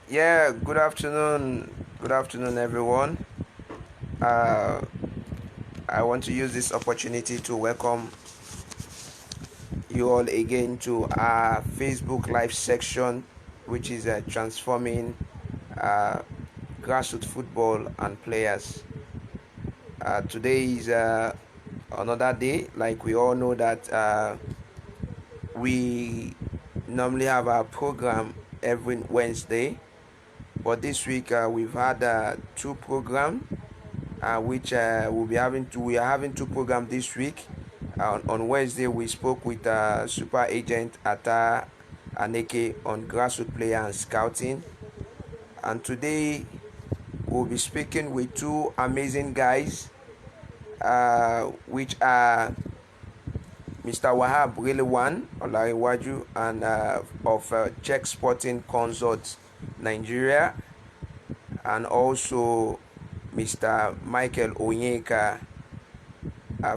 Yeah, good afternoon. Good afternoon, everyone. Uh, I want to use this opportunity to welcome you all again to our Facebook Live section, which is transforming uh, grassroots football and players. Today is another day. Like we all know that we normally have our program every Wednesday, but this week we've had two programs which we are having two programs this week. On Wednesday, we spoke with super agent Ata Aneke on grassroots player and scouting, and today we'll be speaking with two amazing guys, which are Mr. Wahab Rilwan Olariwaju and of Czech Sporting Consort Nigeria, and also Mr. Micheal Onyeka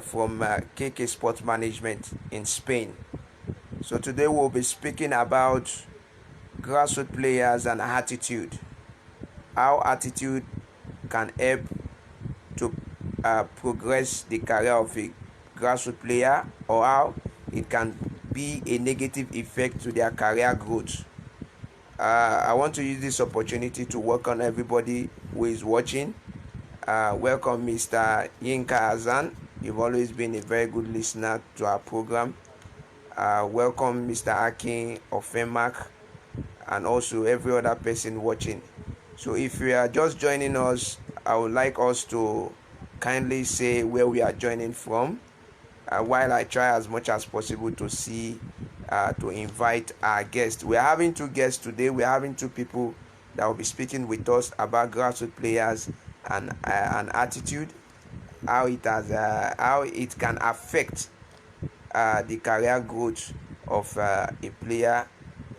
from Kksportmanangement in Spain. So today we'll be speaking about grassroots players and attitude. How attitude can help to progress the career of a grassroots player, or how it can be a negative effect to their career growth. I want to use this opportunity to welcome everybody who is watching. Welcome, Mr. Yinka Azan. You've always been a very good listener to our program. Welcome, Mr. Akin Ofemak, and also every other person watching. So, if you are just joining us, I would like us to kindly say where we are joining from, while I try as much as possible to to invite our guests. We are having two guests today. We are having two people that will be speaking with us about grassroots players and attitude, how it can affect the career growth of a player,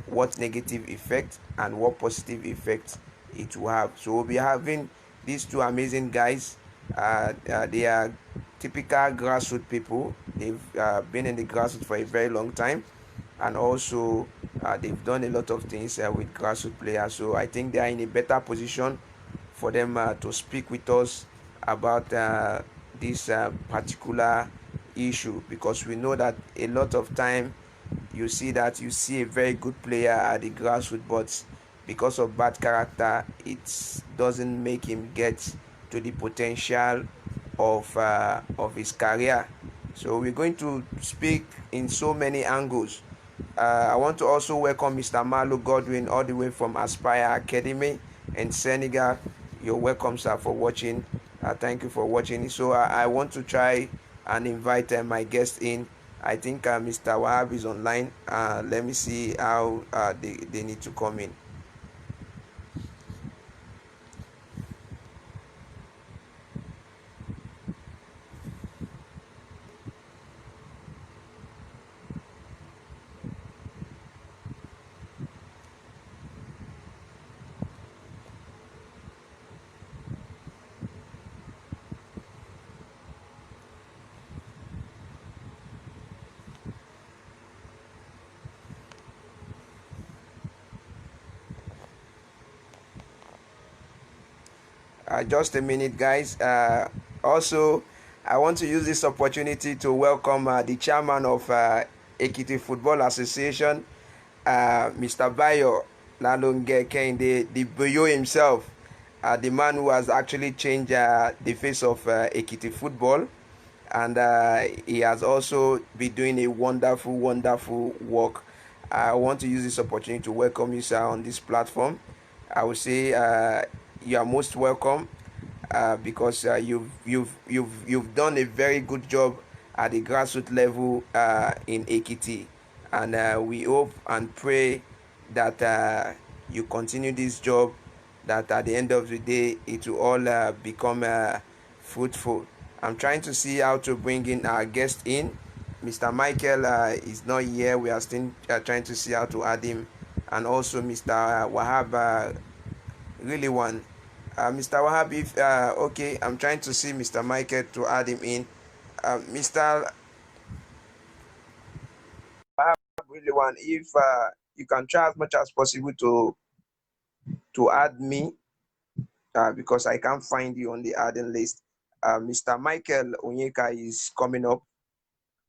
what negative effect and what positive effect it will have. So we'll be having these two amazing guys. They are typical grassroots people. They've been in the grassroots for a very long time, and also they've done a lot of things with grassroots players. So I think they are in a better position for them to speak with us about this particular issue, because we know that a lot of time you see a very good player at the grassroots, but because of bad character it doesn't make him get to the potential of his career. So we're going to speak in so many angles. I want to also welcome Mr. Malo Godwin all the way from Aspire Academy in Senegal. You're welcome, sir, for watching. Thank you for watching. So I want to try and invite my guest in. I think Mr. Wahab is online. Let me see how they need to come in. Just a minute, guys. Also, I want to use this opportunity to welcome the chairman of Ekiti Football Association, Mr. Bayo Lalonge Kende, the Boyo himself, the man who has actually changed the face of Ekiti football. And he has also been doing a wonderful, wonderful work. I want to use this opportunity to welcome you, sir, on this platform. I would say you are most welcome because you've done a very good job at the grassroots level in Ekiti, and we hope and pray that you continue this job. That at the end of the day, it will all become fruitful. I'm trying to see how to bring in our guest in. Mr. Micheal is not here. We are still trying to see how to add him, and also Mr. Wahab really one. Mr. Wahab, if okay, I'm trying to see Mr. Michael to add him in. Mr. Wahab, really one. If you can try as much as possible to to add me because I can't find you on the adding list. Mr. Micheal Onyeka is coming up,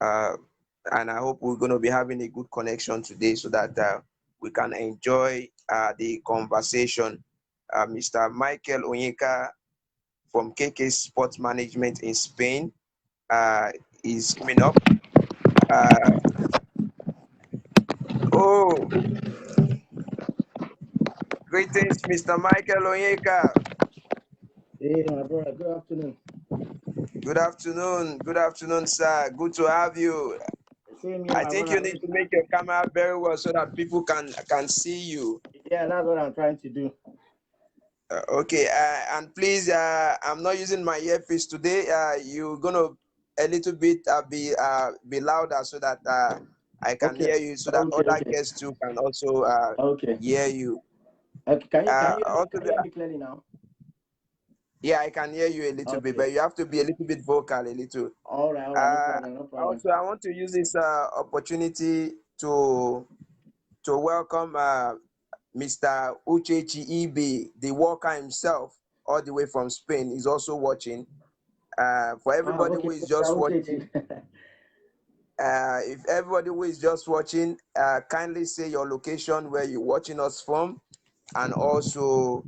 and I hope we're going to be having a good connection today so that we can enjoy the conversation. Mr. Micheal Onyeka from Kksportmanagement in Spain is coming up. Uh, oh, greetings, Mr. Micheal Onyeka. Hey, my brother, good afternoon. Good afternoon. Good afternoon, sir. Good to have you. Same here, I my think you brother. need to make your camera very well so that people can see you. Yeah, that's what I'm trying to do. Okay, and please, I'm not using my earpiece today. You're gonna a little bit be louder so that I can Okay, hear you, so that okay, other okay, guests too can also okay. hear you. Okay, can you hear me? Also, Can you hear me clearly now? yeah, I can hear you a little bit, Okay. but you have to be a little bit vocal, a little. All right, no Uh, problem, no problem. Also, I want to use this opportunity to welcome Mr. Uchechi Ibe, the worker himself, all the way from Spain, is also watching. For everybody Okay, who is Mr. just Uchechi. watching, if everybody who is just watching, kindly say your location where you're watching us from, and also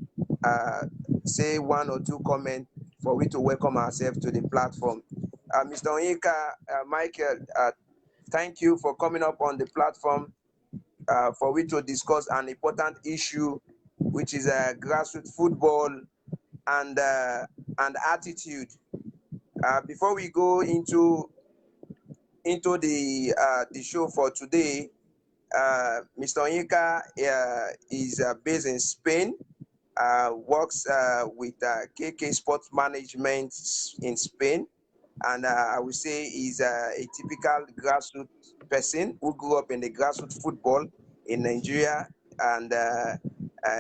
say one or two comments for we to welcome ourselves to the platform. Mr. Onyeka, Micheal, thank you for coming up on the platform for we to discuss an important issue, which is grassroots football and attitude. Before we go into the show for today, Mr. Onyeka is based in Spain, works with KK Sports Management in Spain, and I would say he's a typical grassroots person who grew up in the grassroots football in Nigeria, and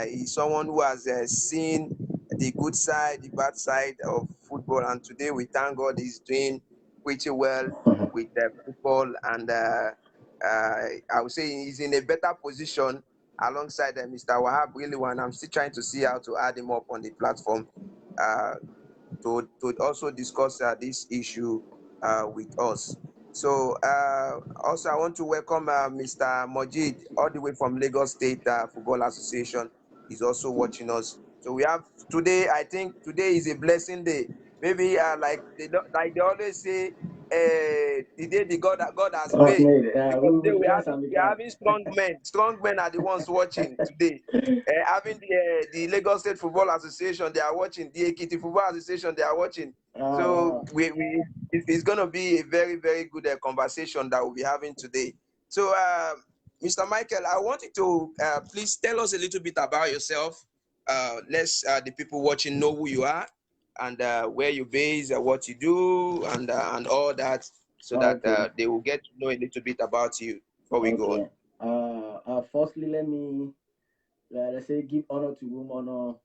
he's someone who has seen the good side, the bad side of football, and today we thank God he's doing pretty well with football, and I would say he's in a better position alongside Mr. Wahab really one. I'm still trying to see how to add him up on the platform uh, to also discuss this issue with us. So also I want to welcome Mr. Mojid all the way from Lagos State Football Association. He's also watching us. So we have today. I think today is a blessing day. Maybe like they always say, the day the God has Was made. made. Because We today rejoice and be we are glad. having strong men. Strong men are the ones watching today. Having the Lagos State Football Association, they are watching. The Ekiti Football Association, they are watching. So Wow. it's going to be a very, very good conversation that we'll be having today. So, Mr. Micheal, I want you to please tell us a little bit about yourself. Let's the people watching know who you are and where you're based, what you do, and all that, so that Okay, they will get to know a little bit about you before we go on. okay. Firstly, let's say, give honor to whom honor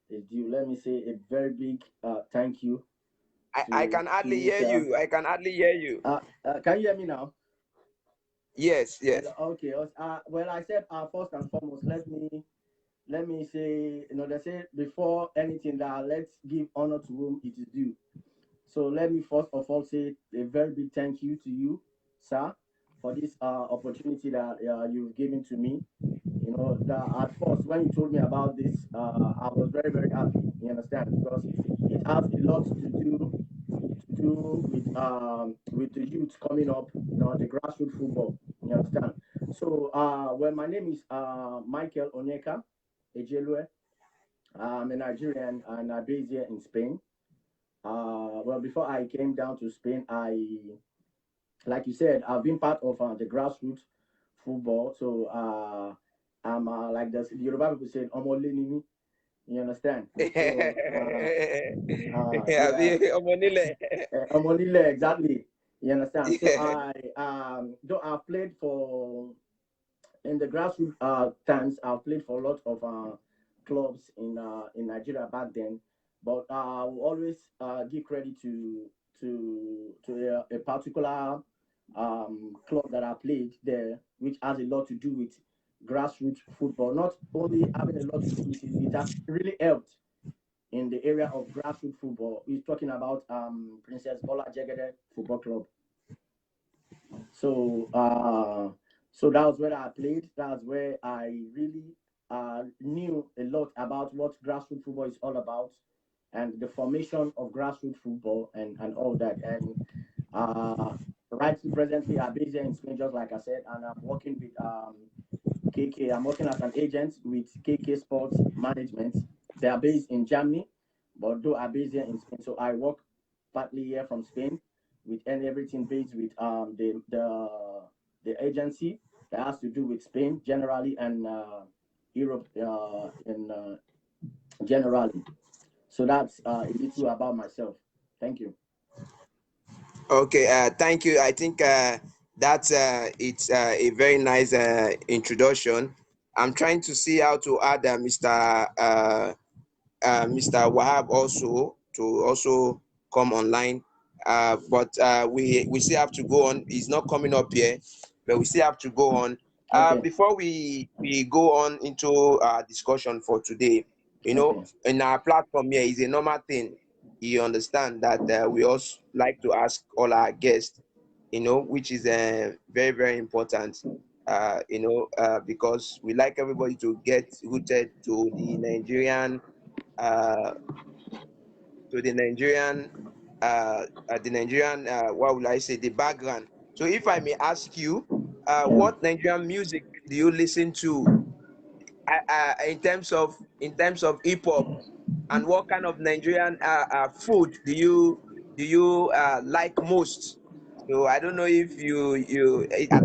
is due. Let me say a very big thank you I to can hardly you, hear sir. you. I can hardly hear you. Can you hear me now? Yes, yes. Okay. Well, I said first and foremost, let me say, they say before anything that let's give honor to whom it is due. So let me first of all say a very big thank you to you, sir, for this opportunity that you've given to me. That at first when you told me about this, I was very very happy. You understand, because it has a lot to do with the youth coming up, the grassroots football. You understand? So well, my name is Micheal Onyeka Ejelue. I'm a Nigerian and I'm based here in Spain. Well, before I came down to Spain, like you said, I've been part of the grassroots football. So I'm like the Yoruba people said, Omolenimi. You understand? So yeah, Omonile, exactly. You understand? So Yeah. though I've played for in the grassroots times, I've played for a lot of clubs in Nigeria back then. But I will always give credit to a particular club that I played there, which has a lot to do grassroots football. Not only having a lot to do with it, it has really helped in the area of grassroots football. We're talking about Princess Bola Jegede Football Club. So so that was where I played. That's where I really knew a lot about what grassroots football is all about and the formation of grassroots football and all that. And right presently I'm based here in Spain, just like I said, and I'm working with KK. I'm working as an agent with KK Sports Management. They are based in Germany, but though I'm based here in Spain, so I work partly here from Spain with and everything based with the agency that has to do with Spain generally and Europe in generally. So that's a little about myself. Thank you. Okay, thank you. I think that's it's a very nice introduction. I'm trying to see how to add Mr. Wahab also to also come online. But we still have to go on. He's not coming up here, but we still have to go on. Okay. Before we go on into our discussion for today, Okay. in our platform here is a normal thing. You understand that we also like to ask all our guests, which is very, very important. Because we like everybody to get rooted uh, to the Nigerian, what will I say, the background. So if I may ask you, Yeah. what Nigerian music do you listen to in terms of hip hop, and what kind of Nigerian food do you like most? So I don't know if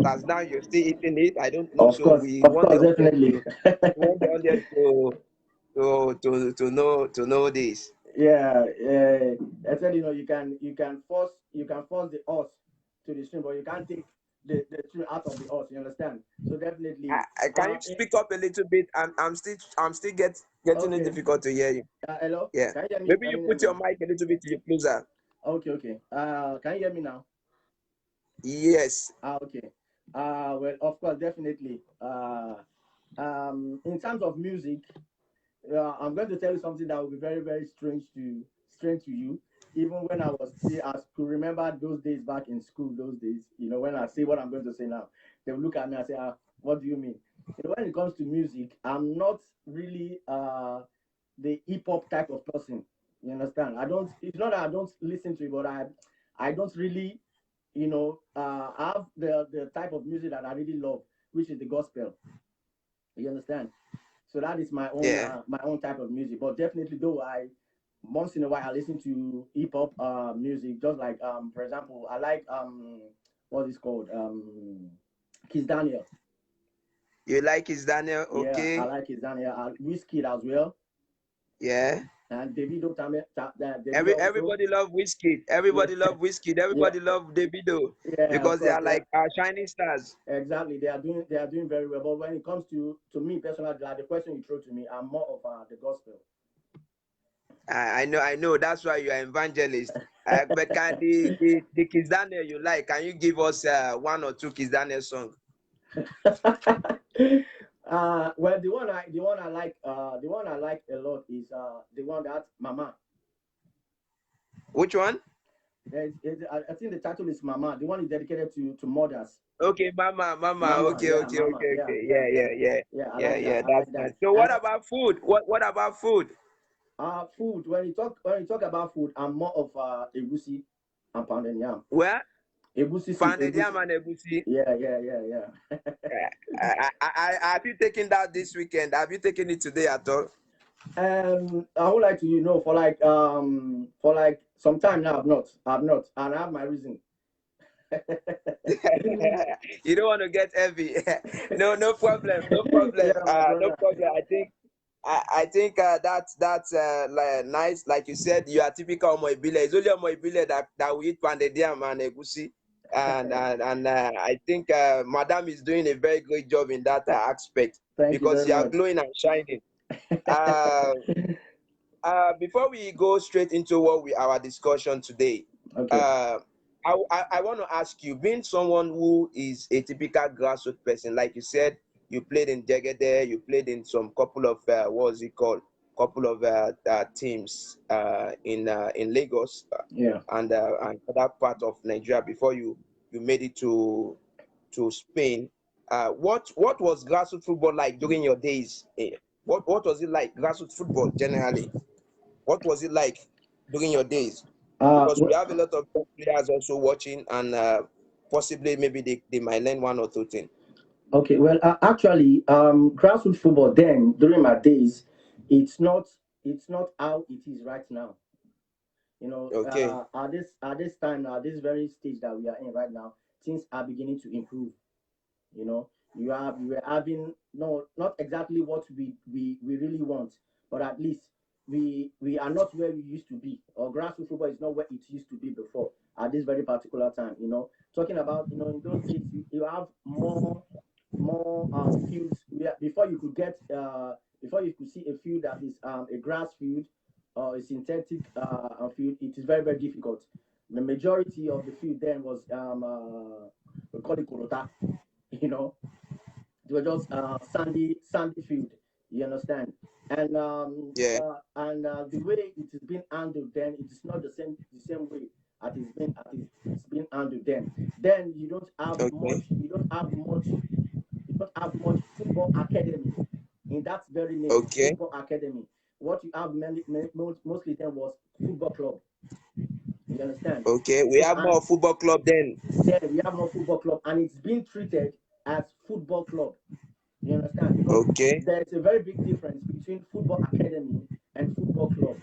as now you're still eating it. I don't know. So we Of want the course, audience definitely. to we want the audience to know this. Yeah, I said you can force the horse to the stream, but you can't take the stream out of the horse. You understand? So definitely, Can you speak up a little bit? I'm still getting it okay. difficult to hear you. Hello, Yeah. can you hear me? Maybe I you mean, put your mic a little bit closer. okay, okay. Can you hear me now? Yes. Okay. Well, of course, definitely. In terms of music, I'm going to tell you something that will be very, very strange to you. Even when I was still, I could remember those days back in school. Those days, when I say what I'm going to say now, they will look at me and say, "What do you mean?" When it comes to music, I'm not really the hip hop type of person. You understand? I don't. It's not that I don't listen to it, but I don't really, have the type of music that I really love, which is the gospel. You understand? So that is Yeah. my own type of music. But definitely, though, I once in a while I listen to hip hop music. Just like for example, I like what is called Kiss Daniel. You like his Daniel? Yeah, I Okay. like Kiss Daniel. Whiskey as well, Yeah. and Davido also. Everybody love whiskey. Yeah, Everybody love whiskey. yeah, Everybody love Davido yeah. Of because they course, are like shining stars. exactly. They are doing very well. But when it comes to me personally, like the question you throw to me, I'm more of the gospel. I know. That's why you are evangelist. But can the Kiss Daniel you like? Can you give us one or two Kiss Daniel songs? Well, the one I like a lot is the one that Mama. Which one? I think the title is Mama. The one is dedicated to mothers. Okay, Mama. Mama, Okay, yeah, okay, Mama, okay, yeah, okay. yeah, Yeah, yeah, yeah, yeah. I yeah, like yeah. that. I That's like nice. that. So, what And about food? What about food? food. When you talk about food, I'm more of egusi and pounded yam. Well, Egusi soup, pounded yam egusi. and egusi. Yeah, yeah, yeah, yeah. Have you taken that this weekend? Have you taken it today at all? I would like to for like some time now. I've not, and I have my reason. You don't want to get heavy. No, no problem. No problem. Yeah, my No brother. problem. I think that's nice. Like you said, you are typical Omoibile. It's only Omoibile that we eat pounded yam and egusi. And I think Madam is doing a very great job in that aspect Thank you because very you are much. glowing and shining. Uh, Before we go straight into our discussion today, Okay. uh, I want to ask you, being someone who is a typical grassroots person, like you said, you played in Jegede, you played in some couple of what was it called? Couple of teams in Lagos Yeah. and other part of Nigeria before you made it to Spain. What was grassroots football like during your days? What was it like, grassroots football generally? What was it like during your days? Because we Well, have a lot of players also watching, and possibly maybe they might learn one or two things. okay. Well, actually, grassroots football then during my days, it's not it's not how it is right now. Okay, At this time, at this very stage that we are in right now, things are beginning to improve. You were having, no, not exactly what we really want, but at least we are not where we used to be, or grassroots football is not where it used to be before at this very particular time. Talking about, in those days, you have more fields where before you could see a field that is a grass field or a synthetic field. It is very, very difficult. The majority of the field then was we call it korota. you know it was just sandy field. You understand? yeah, The way it is being handled then, it is not the same way it's been handled then. Then okay, you don't have much football academy in that very name, okay, football academy. What you have mostly then was football club. You understand? okay. We So, have and more football club then. then we have more football club, and it's being treated as football club. You understand? Because Okay, there's a very big difference between football academy and football club.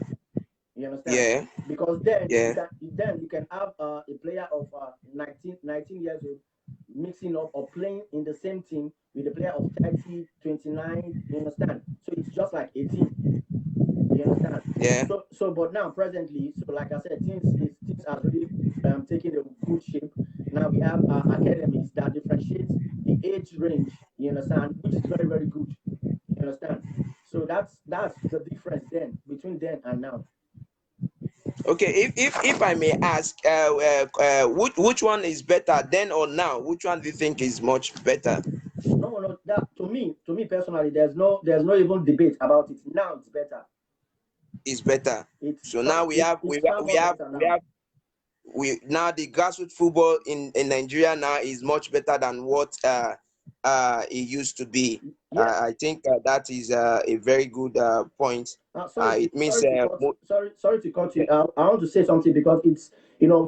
You understand? yeah, Because then yeah, you can have a player of 19 years old mixing up or playing in the same team with a player of 30, 29. You understand? So it's just like a team. You understand? yeah, But now presently, so like I said, things are really taking a good shape. Now we have academies that differentiate the age range. You understand? Which is very, very good. You understand? So that's the difference then between then and now. okay. If I may ask, which one is better, then or now? Which one do you think is much better? No, no, that to me personally, there's no even debate about it. Now it's better. Is better. So now It's far more better now. we now the grassroots football in Nigeria now is much better than what it used to be. Yeah. I think that is a very good point. It means Sorry to cut you. I want to say something because it's,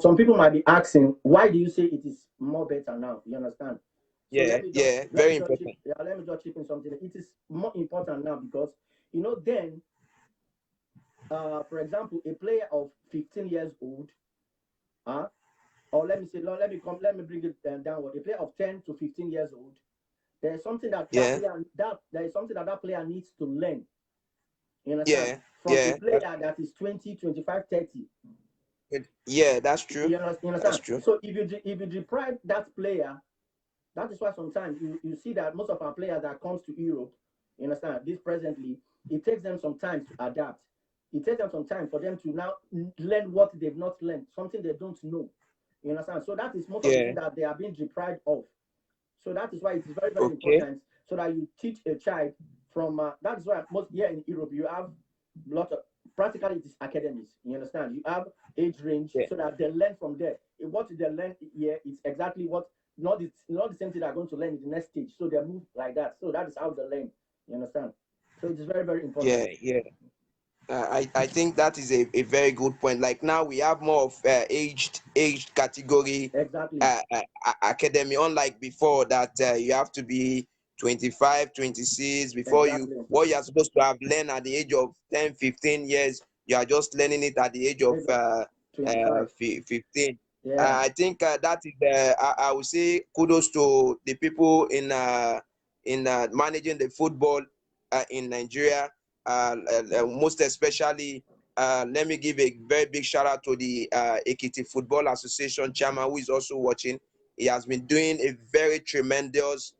some people might be asking, why do you say it is more better now? You understand? So yeah, yeah, very important. let me just chip in something. It is more important now because, then, for example, a player of 15 years old, uh, or let me say, no, let me bring it downward. A player of 10 to 15 years old, there's something Yeah, there is something that player needs to learn. You understand? yeah, From a yeah. That's player that is 20, 25, 30. good. Yeah, that's true. You That's understand? true. So if you deprive that player, that is why sometimes you see that most of our players that comes to Europe, you understand, this presently, it takes them some time to adapt. It takes them some time for them to now learn what they've not learned, something they don't know. You understand? So that is most of the Yeah. things that they are being deprived of. So that is why it is very, very Okay. important so that you teach a child from. That is why most here in Europe you have lot of, practically it is academies. You understand? You have age range Yeah. so that they learn from there. What they learn here is exactly what, not the same thing they're going to learn in the next stage. So they move like that. So that is how they learn. You understand? So it is very, very important. Yeah. Yeah. I think that is a very good point. Like now we have more of aged category Exactly. academy, unlike before that you have to be 25, 26 before you Exactly. what you are supposed to have learned at the age of 10, 15 years. You are just learning it at the age of Age of 25. 15. Yeah. I think that is I would say kudos to the people in managing the football in Nigeria, most especially. Let me give a very big shout out to the Ekiti Football Association chairman who is also watching. He has been doing a very tremendous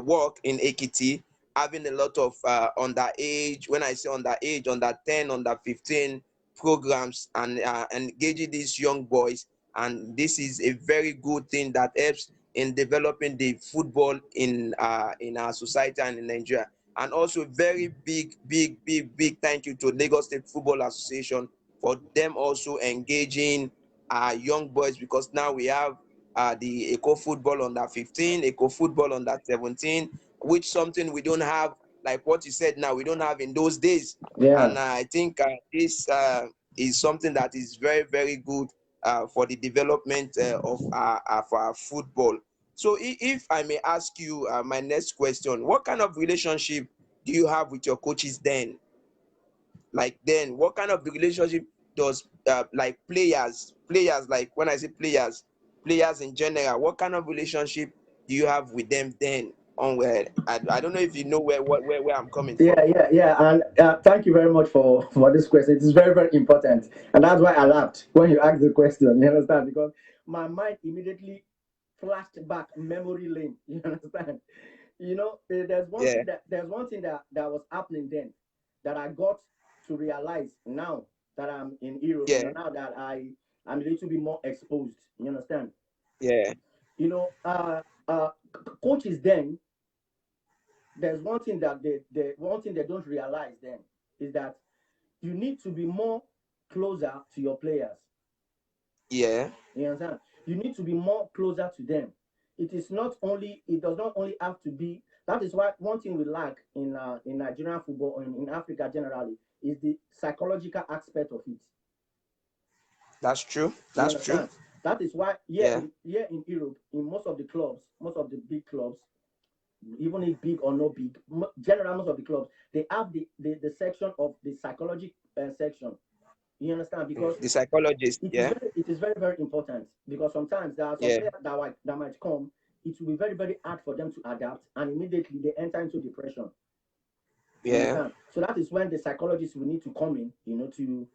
work in Ekiti, having a lot of underage. When I say underage, under 10, under 15 programs, and engaging these young boys. And this is a very good thing that helps in developing the football in our society and in Nigeria. And also very big thank you to Lagos State Football Association for them also engaging young boys, because now we have the Eco Football under 15, Eco Football under 17, which something we don't have, like what you said now, we don't have in those days. Yeah. And I think this is something that is very good for the development of our football. So if I may ask you my next question, what kind of relationship do you have with your coaches then? Like then, what kind of relationship does like players, like when I say players in general, what kind of relationship do you have with them then? On where I don't know if you know where I'm coming from. Yeah. And thank you very much for this question. It is very important, and that's why I laughed when you asked the question. You understand? Because my mind immediately flashed back memory lane. You understand? There's one Yeah, thing that was happening then that I got to realize now that I'm in Europe. yeah, Now that I'm a little bit more exposed. You understand? yeah, You know, coaches then, there's one thing that they don't realize then is that you need to be more closer to your players. yeah. You understand? You need to be more closer to them. It does not only have to be. That is why one thing we lack in Nigerian football or in Africa generally is the psychological aspect of it. That's true. You That's true. understand? That is why Yeah, here in Europe, in most of the clubs, most of the big clubs, even if big or not big, general most of the clubs, they have the section of the psychology section. You understand? Because the psychologist. Yeah, it is very important, because sometimes there are some yeah, players that might come. It will be very hard for them to adapt, and immediately they enter into depression. You yeah. understand? So that is when the psychologist will need to come in, to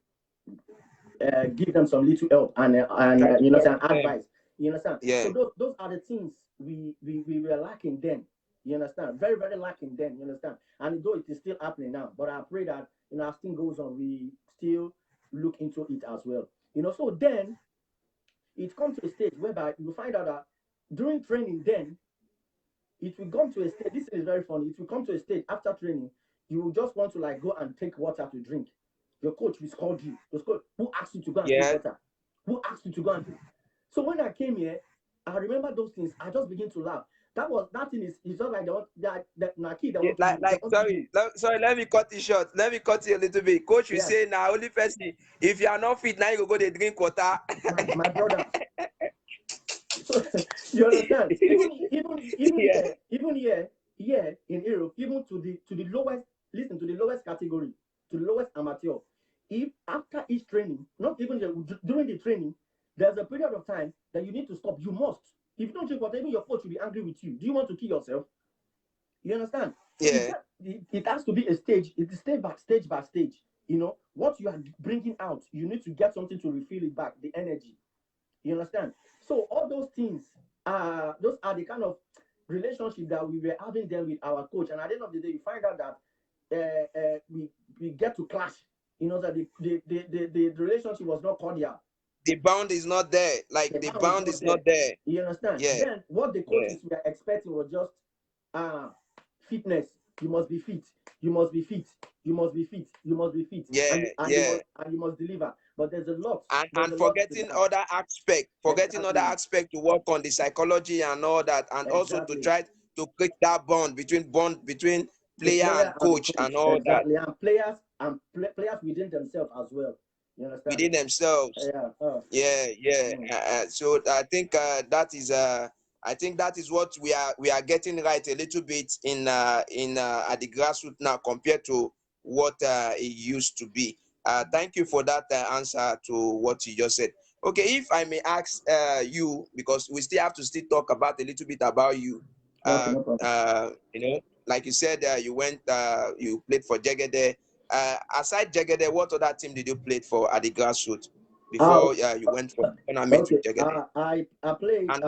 give them some little help and Try to some help them. advice. You understand? Yeah, So those are the things we were lacking then. You understand? Very lacking then. You understand? And though it is still happening now, but I pray that as thing goes on, we still look into it as well. So then it comes to a stage whereby you find out that during training, then it will come to a stage. This is very funny. It will come to a stage after training, you will just want to like go and take water to drink. Your coach will scold you. Your coach, who asked you to go and take yeah. water? Who asked you to go and take? So when I came here, I remember those things. I just begin to laugh. That thing is just like that Naki they Yeah, want to like they want to sorry, do. sorry. Let me cut it short. Let me cut you a little bit. Coach, you Yeah, say now only person if you are not fit now you go dey drink water. my brother. So you understand? Yeah, Even here in Europe, even to the lowest, listen, to the lowest category, to the lowest amateur. If after each training, not even during the training, there's a period of time that you need to stop. You must. If you don't drink water, even your coach will be angry with you. Do you want to kill yourself? You understand? So yeah. it has to be a stage. It is stage by stage. What you are bringing out, you need to get something to refill it back, the energy. You understand? So all those are the kind of relationship that we were having then with our coach. And at the end of the day, you find out that we get to clash. That the relationship was not cordial. The bound is not there. Like The the bond is bound not is there. not there. You understand? Yeah, Then what the yeah, coaches were expecting was just fitness. You must be fit. You must be fit. You must be fit. You must be fit. yeah, yeah. You must deliver. But there's a lot. There's And a lot to forgetting that. other Exactly. aspect to work on the psychology and all that, and also to Exactly. try to create that bond between The player player and and the coach and coach. all that Exactly. And players within themselves as well. You understand? within themselves. Yeah. Yeah. Mm. So I think I think that is what we are getting right a little bit in at the grassroots now compared to what it used to be. Thank you for that answer to what you just said. Okay, if I may ask you, because we still have to still talk about a little bit about you. Okay, no problem. Like you said, you played for Jegede. Aside Jegede, what other team did you play for at the grassroots Uh, before you went from tournament to okay. Jegede? I played And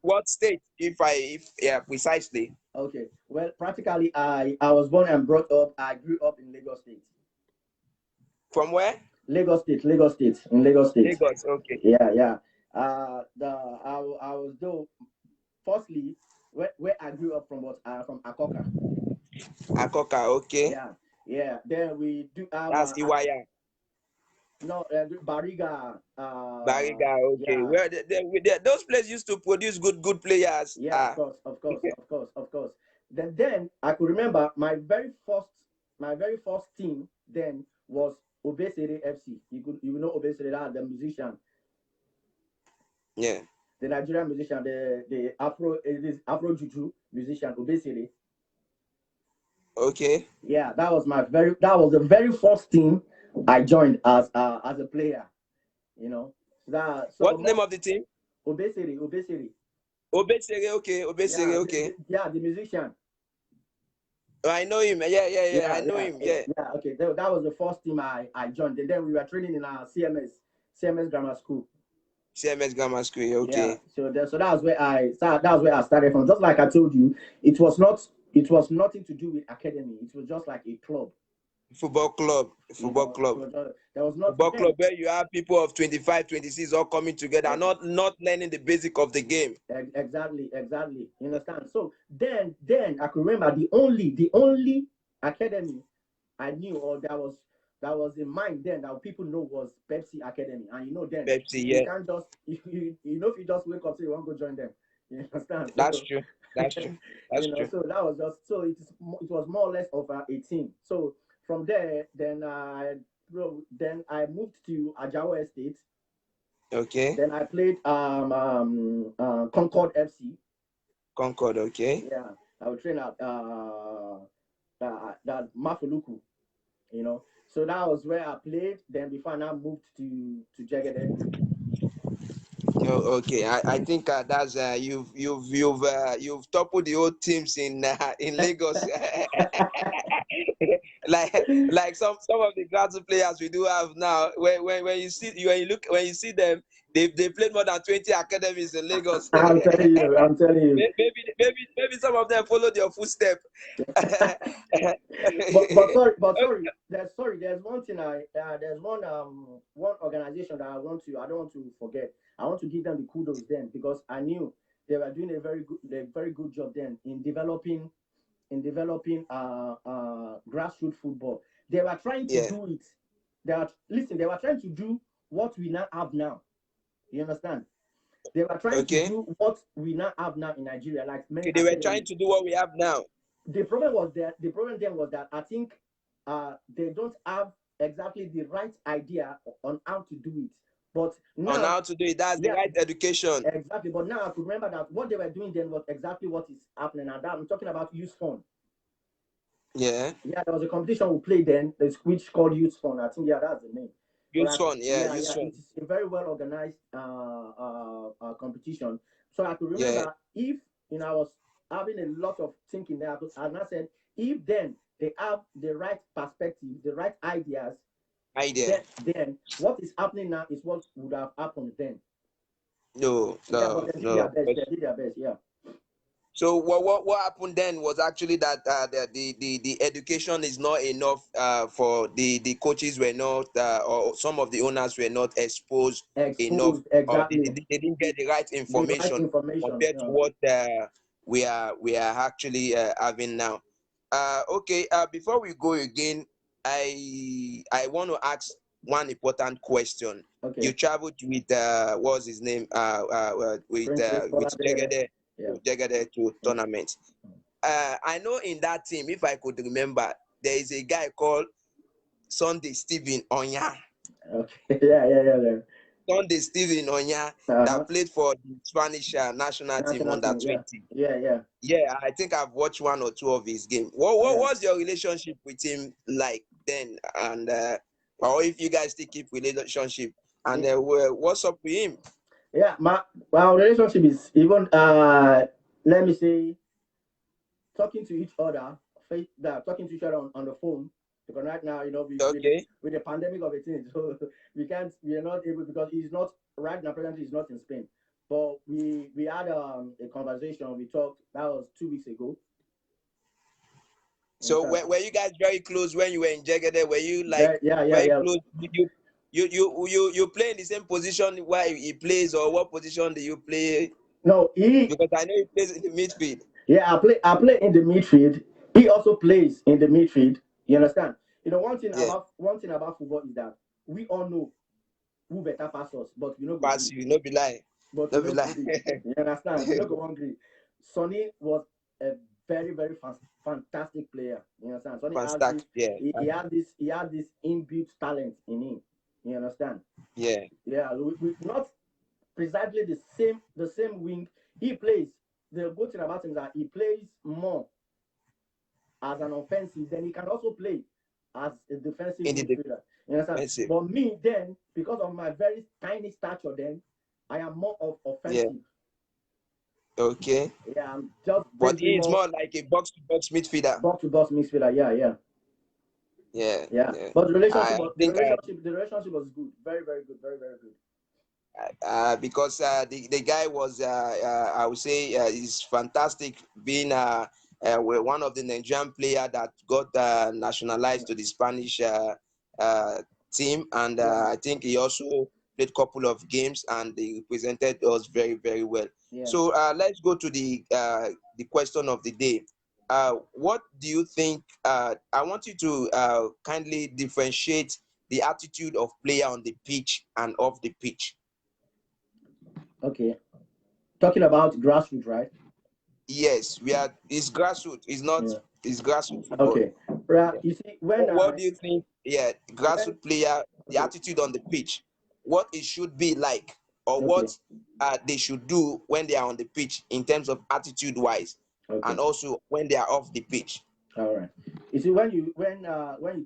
what state, if yeah, precisely? Okay. Well, practically, I was born and brought up. I grew up in Lagos State. From where? Lagos State, in Lagos State. Lagos. Okay. Yeah. I was though firstly, where I grew up from was from Akoka. Akoka, okay. Yeah, yeah. Then we do have That's Iwaya. no Bariga. Bariga, okay. Yeah, Well, those players used to produce good players. yeah. Of course, of course, of course, of course. Then I could remember my very first team then was Obesere FC. You know Obesere, that the musician, Yeah. the Nigerian musician, the Afro Juju musician Obesere. Okay. Yeah, that was the very first team I joined as a player. You know, What's the name of the team? Obesere. Obesere, okay. Obesere, Yeah, okay. the musician. Oh, I know him. Yeah. I know him. Yeah. Yeah. Okay, that was the first team I joined. And then we were training in our CMS Grammar School. CMS Grammar School, Yeah. okay. So that was where I started from. Just like I told you, it was nothing to do with academy. It was just like a club. Football club. You Football know, club. there was not Football then. club where you have people of 25, 26 all coming together, not learning the basic of the game. Exactly. You understand? So then I could remember the only academy I knew, or that was in mind then, that people know, was Pepsi Academy. And then Pepsi, you yeah. can't just if you just wake up, say you want to go join them. You understand? That's So true. That's true. That's true. so that was just, so it was more or less of a team. So from there, then I moved to Ajawa Estate. Okay. Then I played Concord FC. Concord, okay. Yeah, I would train at that Mafuluku. So that was where I played. Then before I now moved to Jegede. Oh, okay. I think that's you've toppled the old teams in Lagos. like some of the grassroots players we do have now. When you see them, they played more than 20 academies in Lagos. I'm telling you. Maybe some of them followed your footstep. But sorry. There's one thing there's one organization that I don't want to forget. I want to give them the kudos then, because I knew they were doing a very good job then in developing grassroots football. They were trying to Yeah. do it. They were trying to do what we now have now. You understand? They were trying to do what we now have now in Nigeria, like many. They were trying to do what we have now. The problem then was that I think they don't have exactly the right idea on how to do it. But now, on how to do it, that's the right education. Exactly. But now I could remember that what they were doing then was exactly what is happening. And I'm talking about Youth Fund. Yeah. Yeah, there was a competition we played then, which called Youth Fund. I think, that's the name. Youth Fund, Youth Fund. It's a very well organized competition. So I could remember, if I was having a lot of thinking there, and I said, if then they have the right perspective, the right ideas, then what is happening now is what would have happened then. No. They did their best, yeah. So what happened then was actually that the education is not enough for the coaches were not or some of the owners were not exposed enough. Exactly. Or they didn't get the right information compared to what we are actually having now. Okay. Before we go again, I want to ask one important question. Okay. You traveled with what's his name with Jegede. Jegede to tournament. I know in that team, if I could remember, there is a guy called Sunday Stephen Onya. Okay, yeah. Sunday Stephen Onya that played for the Spanish national team under 20. Yeah. Yeah, I think I've watched one or two of his games. What was your relationship with him like then? And or if you guys still keep relationship, and what's up with him? Yeah, my relationship is even let me say, talking to each other on the phone, because right now, with the pandemic of 18, so we are not able, because he's not right now, presently he's not in Spain. But we had a conversation, we talked, that was 2 weeks ago. So were you guys very close when you were in Jegede? Were you like very close? You play in the same position while he plays, or what position do you play? No, he. Because I know he plays in the midfield. Yeah, I play in the midfield. He also plays in the midfield. You understand? You know, Yeah, one thing about football is that we all know who better pass us, but we no go pass gree. you, no be lie, But we no be no go lie. gree. You understand? We no go agree. Sonny was a very, very fantastic player. You understand? Sonny has this. Fantastic. Yeah, He had this inbuilt talent in him. You understand? yeah, Yeah, we not precisely the same wing. He plays. The good thing about him is that he plays more as an offensive, then he can also play as a defensive in the midfielder. You understand? defensive. But me then, because of my very tiny stature, then I am more of Yeah, offensive. okay. Yeah, I'm just But he basically is more more like a box-to-box midfielder. box to box midfielder. Yeah, yeah, Yeah, yeah. yeah. But the relationship, I was- the think relationship, the relationship was good. Very, very good. Very, very good. because the guy was I would say is fantastic, being one of the Nigerian player that got nationalized to the Spanish uh, team, and Yeah, I think he also played couple of games and he represented us very, very well. yeah. So let's go to the question of the day. What do you think? I want you to kindly differentiate the attitude of player on the pitch and off the pitch. Okay. Talking about grassroots, right? Yes, we are. It's grassroots. It's not. Yeah. It's grassroots football. Okay. Right. Yeah. You see, What do you think? Yeah, when grassroots player, the okay, attitude on the pitch, what it should be like, or okay, what they should do when they are on the pitch in terms of attitude wise, okay. and also when they are off the pitch. All right. You see, when you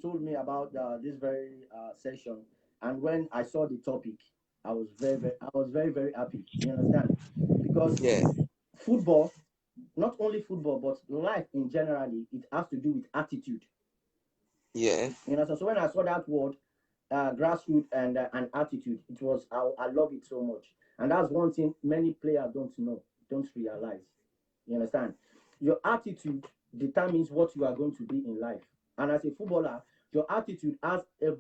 told me about this very session, and when I saw the topic, I was very happy. You understand? Because Yeah, football, not only football, but life in generally, it has to do with attitude. yeah, You know, so when I saw that word, grassroots and attitude, I love it so much, and that's one thing many players don't know, don't realize. You understand? Your attitude determines what you are going to be in life, and as a footballer, your attitude has a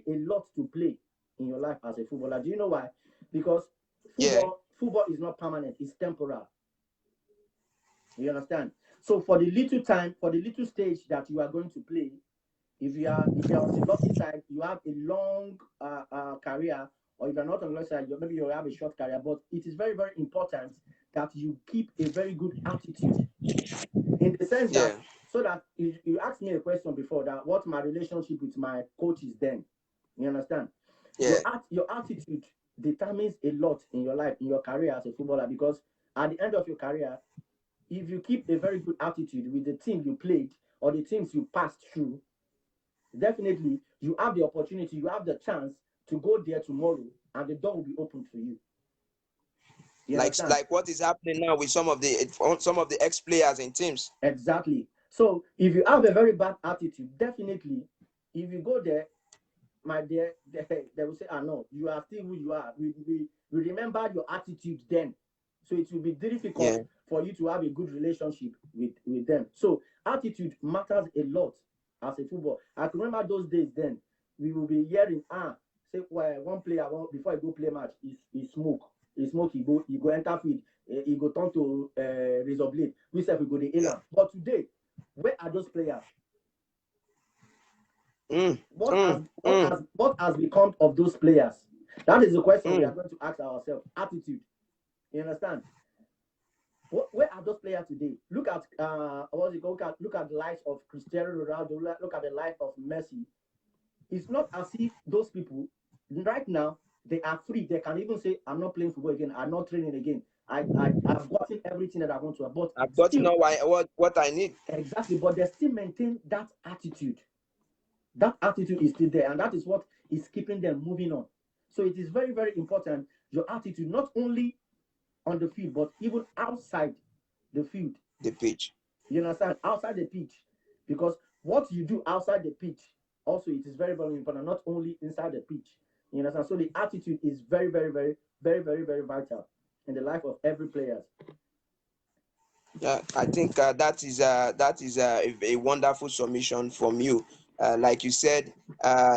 lot to play in your life as a footballer. Do you know why? Because yeah, football is not permanent; it's temporal. You understand? So for the little stage that you are going to play, if you're on the lucky side, you have a long career, or if you're not on the lucky side, maybe you have a short career. But it is very, very important that you keep a very good attitude, in the sense that, yeah, so that you asked me a question before, that what my relationship with my coach is then. You understand? yeah, Your attitude determines a lot in your life, in your career as a footballer, because at the end of your career, if you keep a very good attitude with the team you played or the teams you passed through, definitely you have the opportunity, you have the chance to go there tomorrow, and the door will be open for you. You understand? like what is happening now with some of the ex players in teams. Exactly. So if you have a very bad attitude, definitely, if you go there, my dear, they will say, "Ah, no, you are still who you are. We remember your attitude then." So it will be Yeah, difficult for you to have a good relationship with them. So attitude matters a lot as a football. I can remember those days then. We will be hearing, say, well, one player, before he go play match, he smoke. He smoke, he go enter field, he go turn to razor blade. We say we go the yeah. Elam. But today, where are those players? Mm, what has mm, what mm, has what has become of those players? That is the question we are mm. going to ask ourselves. Attitude. You understand? Where are those players today? Look at what's it called? Look at the life of Cristiano Ronaldo. Look at the life of Messi. It's not as if those people right now they are free. They can even say, "I'm not playing football again. I'm not training again. I've gotten everything that I want to have." But I've gotten still, all what I need. exactly. But they still maintain that attitude. That attitude is still there, and that is what is keeping them moving on. So it is very, very important, your attitude, not only on the field but even outside the field. The pitch. You understand? Outside the pitch, because what you do outside the pitch also, it is very, very important, not only inside the pitch. You understand? So the attitude is very, very, very, very, very, very vital in the life of every player. Yeah, I think that is a wonderful submission from you. Like you said,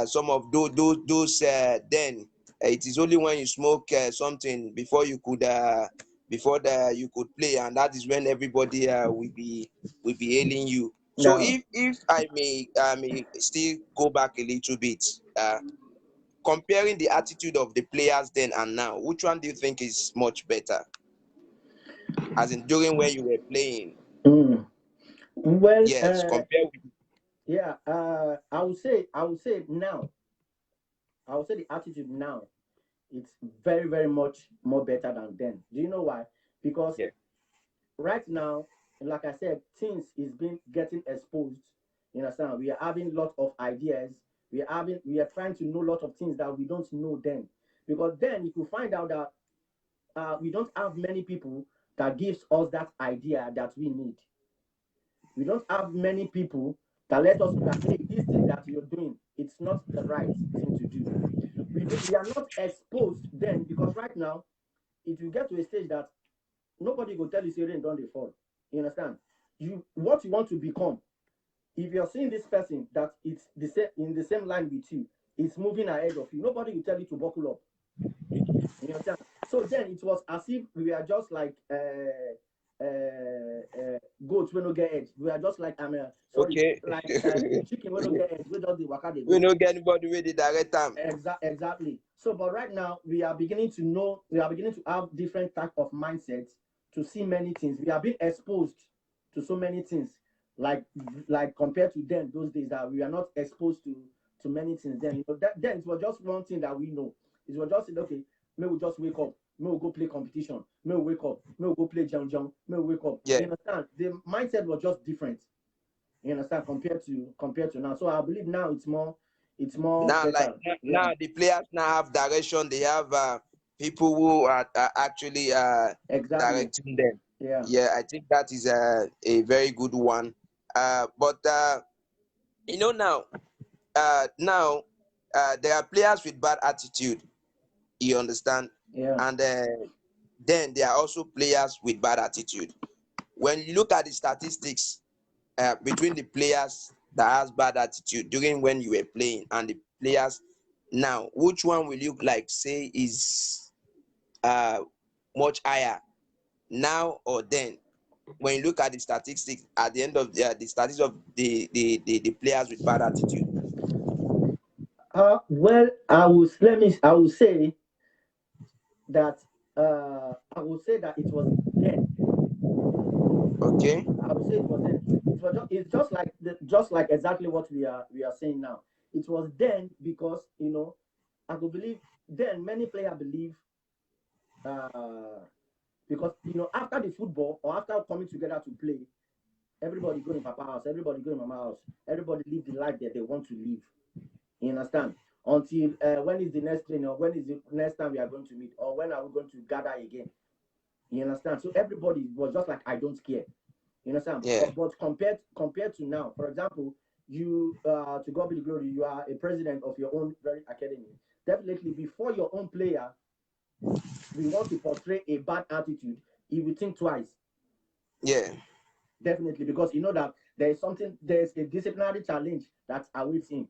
some of those then it is only when you smoke something before you could before you could play, and that is when everybody will be hailing you. So Yeah. if I may still go back a little bit, comparing the attitude of the players then and now, which one do you think is much better? As in during when you were playing, Well, yes, compare with. yeah, I would say now, I would say the attitude now, it's very, very much more better than then. Do you know why? Because Yeah. right now, like I said, things is being getting exposed. You understand? We are having lot of ideas. We are trying to know a lot of things that we don't know then. Because then if you find out that we don't have many people that gives us that idea that we need. We don't have many people that let us know that, hey, this thing that you're doing, it's not the right thing to do. We are not exposed then, because right now it will get to a stage that nobody will tell you say rain don't dey fall. You understand? You what you want to become. If you're seeing this person that it's the same in the same line with you, it's moving ahead of you. Nobody will tell you to buckle up. You understand? So then it was as if we are just like goats when no get edge. We are just like sorry, Okay. like chicken when no get edge. We just the waka they We go. don't get anybody with the direct time. Exactly. So, but right now we are beginning to know. We are beginning to have different type of mindsets to see many things. We are being exposed to so many things, like compared to then those days that we are not exposed to many things. Then then it was just one thing that we know. It was just okay. May we just wake up. May we go play competition. May we wake up. May we go play jump jump. May we wake up. Yeah. You understand? The mindset was just different. You understand, compared to now. So I believe now it's more Now, like better. Yeah, now, the players now have direction. They have people who are actually exactly. directing them. Yeah. Yeah, I think that is a very good one. But now, now there are players with bad attitude. You understand? Yeah. And then there are also players with bad attitude. When you look at the statistics between the players that has bad attitude during when you were playing and the players now, which one will you like say is much higher now or then? When you look at the statistics at the end of the statistics of the players with bad attitude. Well, I will say that it was then. Okay. I would say it was then. It's just like just like exactly what we are saying now. It was then because I could believe then many players believe uh because after the football or after coming together to play, everybody go in papa house, everybody go in mama house, everybody live the life that they want to live. You understand? Until when is the next training, or when is the next time we are going to meet, or when are we going to gather again? You understand? So everybody was just like, I don't care. You understand? Yeah. But compared to now, for example, you to God be the glory, you are a president of your own very academy. Definitely, before your own player, we want to portray a bad attitude, he will think twice. Yeah. Definitely, because you know that there's a disciplinary challenge that awaits him.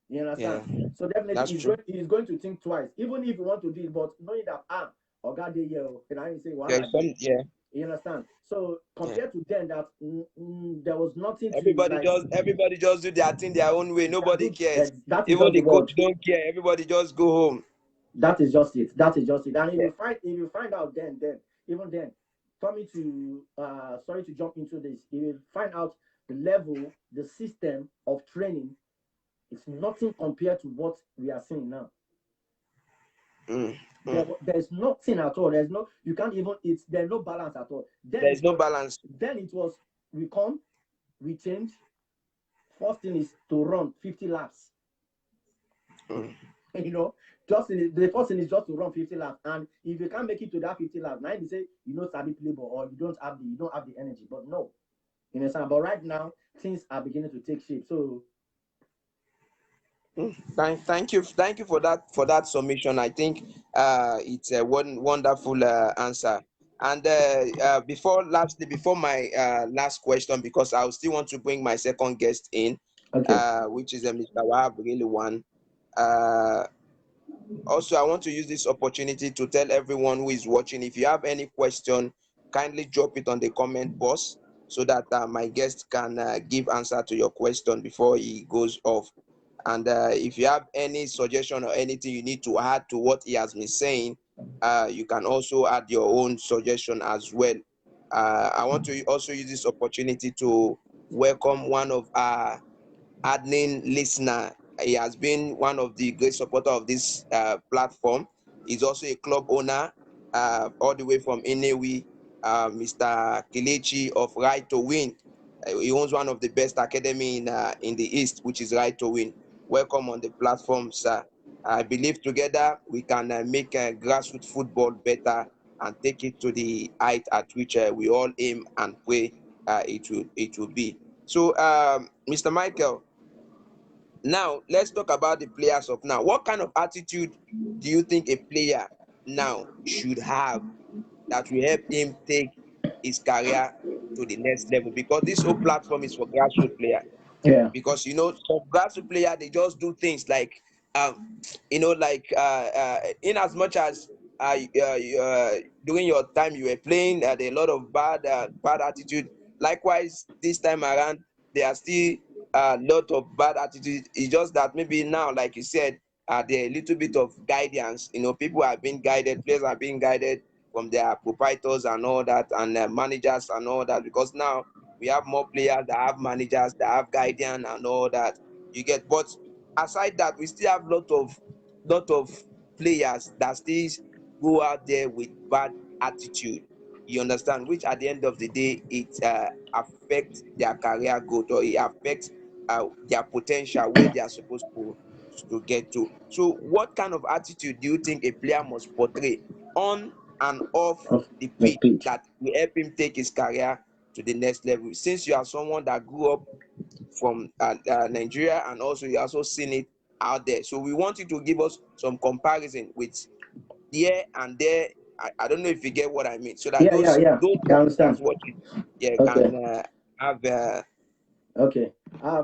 You Yeah. understand? So definitely That's true. he's going to think twice, even if you want to do it, but knowing that Oga dey here, can I say There's wahala dey? some. Yeah. You understand? So Yeah. compared to then, that there was nothing to like. Everybody just do their thing their own way. Nobody cares. That is Even just the the coach word. don't care. Everybody just go home. That is just it. That is just it. And Yeah. if you find out then even then, coming to sorry to jump into this, you will find out the level, the system of training. It's nothing compared to what we are seeing now. Mm, mm. There's nothing at all. There's no, you can't even, there's no balance at all. There's no balance. Then it was, we come, we change. First thing is to run 50 laps. Mm. Just the first thing is just to run 50 laps. And if you can't make it to that 50 laps, now you say you know sabi play ball, or you don't have the energy. But no, you understand. But right now things are beginning to take shape. So Thank you for that submission. I think it's a wonderful answer. And before my last question, because I still want to bring my second guest in, okay. which is Mr. Wahab really one. Uh, Also, I want to use this opportunity to tell everyone who is watching, if you have any question, kindly drop it on the comment box so that my guest can give answer to your question before he goes off. And if you have any suggestion or anything you need to add to what he has been saying, you can also add your own suggestion as well. I want to also use this opportunity to welcome one of our hardening listener. He has been one of the great supporters of this platform. He's also a club owner, all the way from Inewi, Mr. Kelechi of Right to Win. He owns one of the best academy in the East, which is Right to Win. Welcome on the platform, sir. I believe together we can make grassroots football better and take it to the height at which we all aim and pray it will be. So, Mr. Micheal, now let's talk about the players of now. What kind of attitude do you think a player now should have that will help him take his career to the next level? Because this whole platform is for grassroots players. Yeah. Because some grassroots player, they just do things like in as much as during your time you were playing, there are a lot of bad attitude. Likewise, this time around, there are still a lot of bad attitude. It's just that maybe now, like you said, there are a little bit of guidance. People are being guided, players are being guided from their proprietors and all that, and managers and all that, because now we have more players that have managers that have guidance and all that. You get, but aside that, we still have lot of players that still go out there with bad attitude. You understand? Which at the end of the day, it affects their career growth, or it affects their potential where they are supposed to get to. So, what kind of attitude do you think a player must portray on and off Off the the pitch pitch. that will help him take his career to the next level? Since you are someone that grew up from Nigeria, and also you also seen it out there, so we want you to give us some comparison with here and there. I don't know if you get what I mean, so that Yeah, yeah, those yeah. those I that's understand. watching, yeah, Okay. can have Okay. yeah.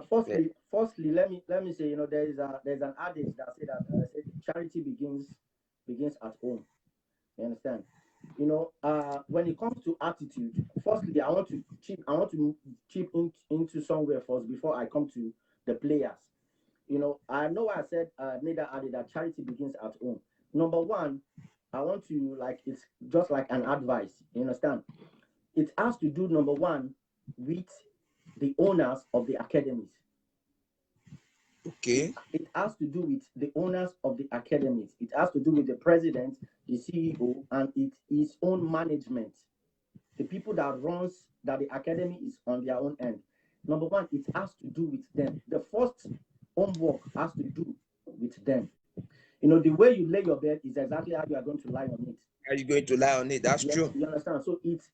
Firstly, let me say, there's an adage that say charity begins at home. You understand? When it comes to attitude, firstly, I want to chip into somewhere first before I come to the players. I know I said made that adage that charity begins at home. Number one, I want to, like, it's just like an advice. You understand? It has to do, number one, with the owners of the academies. It, Okay, it has to do with the owners of the academies. It has to do with the president, the CEO, and his own management. The people that the academy is on their own end. Number one, it has to do with them. The first homework has to do with them. The way you lay your bed is exactly how you are going to lie on it. are you going to lie on it? That's Yes, true. you understand. So it's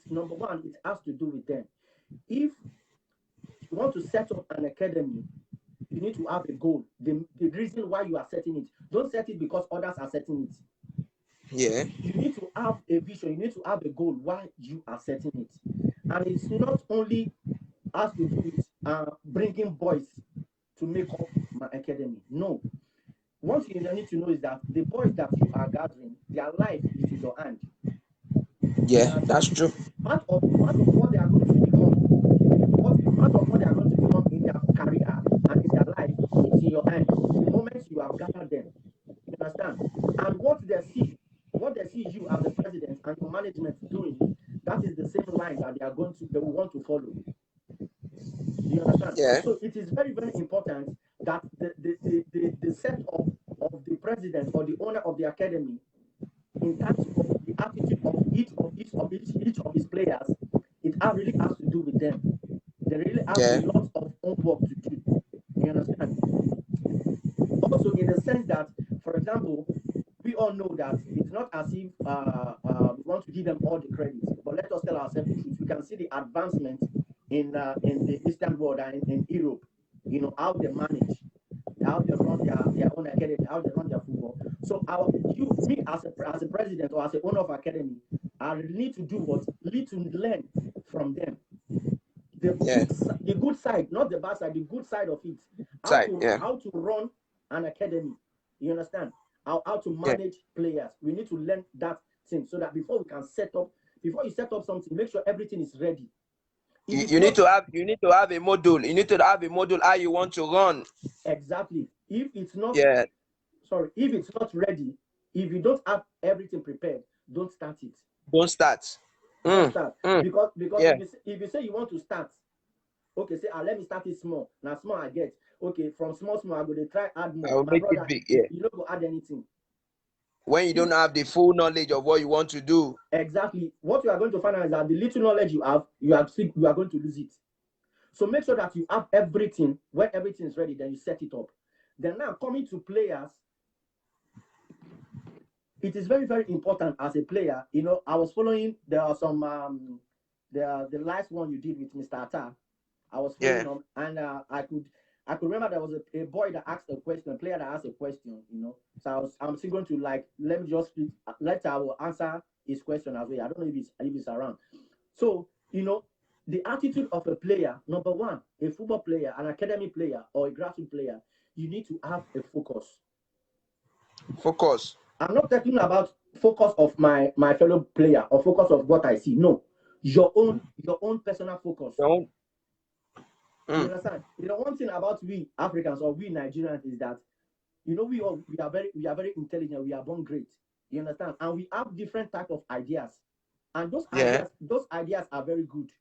number one, it has to do with them. If you want to set up an academy, you need to have a goal. The reason why you are setting it, don't set it because others are setting it. Yeah, You need to have a vision, you need to have a goal why you are setting it. And it's not only has to do with bringing boys to make up my academy. No. What you need to know is that the boys that you are gathering, their life is in your hand. You yeah, that's understand? true. Part of what they are going to become, part of what they are going to become in their career and in their life is in your hand. The moment you have gathered them, you understand? And what they see you as the president and your management doing, that is the same line that they will want to follow. You understand? Yeah, So it is very, very important that the set of the president or the owner of the academy, in terms of the attitude of each of his players, really has to do with them. They really have a yeah, lot of homework to do. You understand? Also, in the sense that, for example, we all know that it's not as if we want to give them all the credit, but let us tell ourselves the truth. We can see the advancement in the Eastern world and in Europe. How they manage, how they run their own academy, how they run their football. So me as a president or as an owner of academy, I need to do what? Need to learn from them. yeah. The good side, not the bad side, the good side of it. How Side, to yeah, how to run an academy. You understand? how to manage players. We need to learn that thing so that before you set up something, make sure everything is ready. You need to have a module. You need to have a module how you want to run. Exactly. If it's not if it's not ready, if you don't have everything prepared, don't start it. Don't start. Don't start. Because if you say you want to start, okay, say let me start it small. Now small I get. Okay, from small I go to try add more. I will make it big. Yeah. You don't go add anything. When you don't have the full knowledge of what you want to do. Exactly. What you are going to find out is that the little knowledge you have, you are going to lose it. So make sure that you have everything. When everything is ready, then you set it up. Then now coming to players, it is very, very important as a player. You know, I was following, there are some the last one you did with Mr. Atta. I was following them, and I could remember there was a boy that asked a question, a player that asked a question, you know. So I'm still going to I will answer his question as well. I don't know if it's around. So, you know, the attitude of a player, number one, a football player, an academy player, or a grassroots player, you need to have a focus. Focus. I'm not talking about focus of my fellow player or focus of what I see. No, your own personal focus. You understand? You know, one thing about we Africans or we Nigerians is that, you know, we are very intelligent. We are born great. You understand? And we have different type of ideas, and those ideas are very good.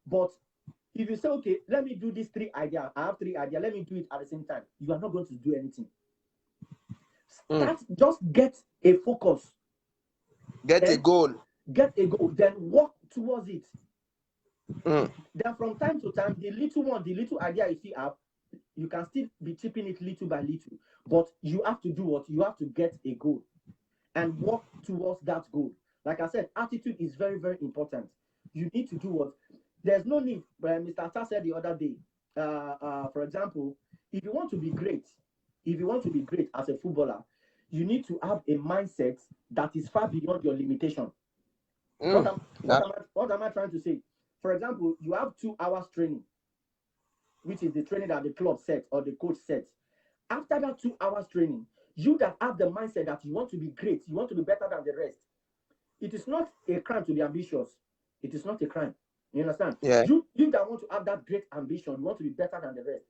But if you say, okay, let me do these 3 ideas, I have 3 ideas, let me do it at the same time, you are not going to do anything. Just get a focus. Get a goal. Then work towards it. Then from time to time, the little idea you still have, you can still be chipping it little by little. But you have to do what? You have to get a goal and work towards that goal. Like I said, attitude is very, very important. You need to do what? There's no need. Mr. Atta said the other day, for example, if you want to be great as a footballer, you need to have a mindset that is far beyond your limitation. What am I trying to say? For example, you have 2 hours training, which is the training that the club sets or the coach sets. After that 2 hours training, you that have the mindset that you want to be great, you want to be better than the rest. It is not a crime to be ambitious. It is not a crime. You understand? Yeah. You that want to have that great ambition, you want to be better than the rest.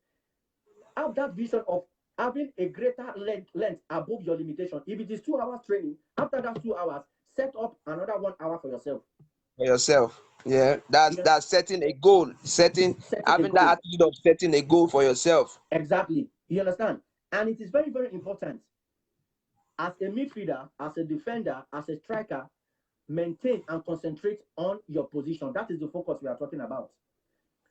Have that vision of having a greater length above your limitation. If it is 2 hours training, after that 2 hours, set up another 1 hour for yourself. Yeah, that's setting a goal, having that attitude of setting a goal for yourself. Exactly. You understand? And it is very, very important as a midfielder, as a defender, as a striker, maintain and concentrate on your position. That is the focus we are talking about.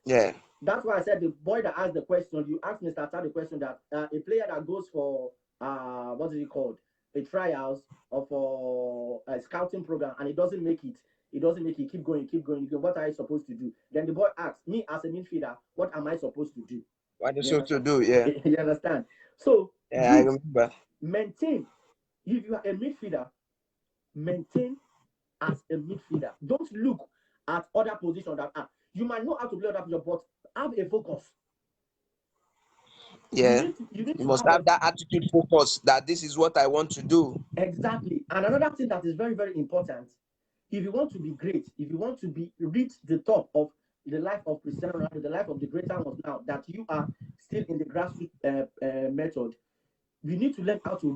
Yeah. That's why I said the boy that asked the question, you asked Mr. Atta the question that a player that goes for what is it called? A trials or for a scouting program and he doesn't make it, keep going. What are you supposed to do? Then the boy asks, me as a midfielder, what am I supposed to do? What are you supposed to do? Yeah. You understand? So I remember. Maintain. If you are a midfielder, maintain as a midfielder. Don't look at other positions that are. You might know how to play other positions, but have a focus. Yeah. You must have that attitude focus that this is what I want to do. Exactly. And another thing that is very, very important, if you want to be great, if you want to reach the top of the life of Cristiano Ronaldo, the life of the greater ones now, that you are still in the grassroots method, you need to learn how to